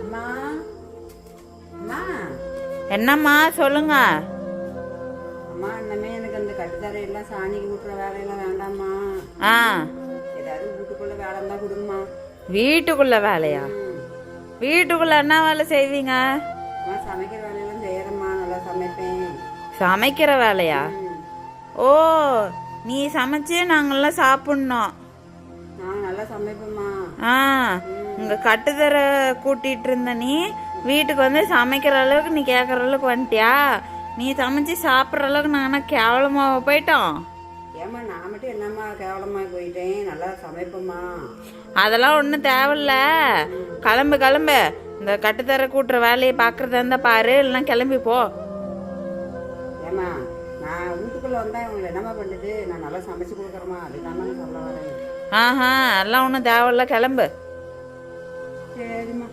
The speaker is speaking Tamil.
அம்மா அம்மா என்னம்மா சொல்லுங்க. அம்மா இன்னமே எனக்கு அந்த கட்டுத்தரையெல்லாம் சாணிக்கு விட்டுற வேலையெல்லாம் வேண்டாம்மா. ஆ ஏதாவது வீட்டுக்குள்ள வேலை இருந்தா கொடுங்கம்மா. வீட்டுக்குள்ள வேலையா? வீட்டுக்குள்ள என்ன வேலை செய்வீங்க? அம்மா சமைக்கிற வேலையெல்லாம் செய்யறேம்மா, நல்லா சமைப்பேன். சமைக்கிற வேலையா? ஓ, நீ சமைச்சு நாங்கெல்லாம் சாப்பிடணும். நான் நல்லா சமைப்பேம்மா. ஆ உங்க கட்டுத்தர கூட்டிட்டு இருந்த நீ வீட்டுக்கு வந்து சமைக்கிற அளவுக்கு நீ கேட்குற அளவுக்கு வந்துட்டியா? நீ சமைச்சு சாப்பிட்ற அளவுக்கு நாங்கள் கேவலமாக போயிட்டோம். ஏம்மா நான் மட்டும் என்னம்மா கேவலமாக போயிட்டேன், நல்லா சமைப்பேம்மா. அதெல்லாம் ஒன்றும் தேவையில்ல. கிளம்பு கிளம்பு, இந்த கட்டுத்தர கூட்டுற வேலையை பார்க்குறதா இருந்தால் பாரு, இல்லைன்னா கிளம்பி போ. ஏம்மா நான் வீட்டுக்குள்ளே வந்தால் இவங்களை என்னம்மா பண்ணுது? நான் நல்லா சமைச்சு கொடுக்குறேம்மா, அதுதாம்மா நான் சொல்ல வரேன். ஆஹா, எல்லாம் ஒன்றும் தேவையில்ல, கிளம்பு. சரிம்மா.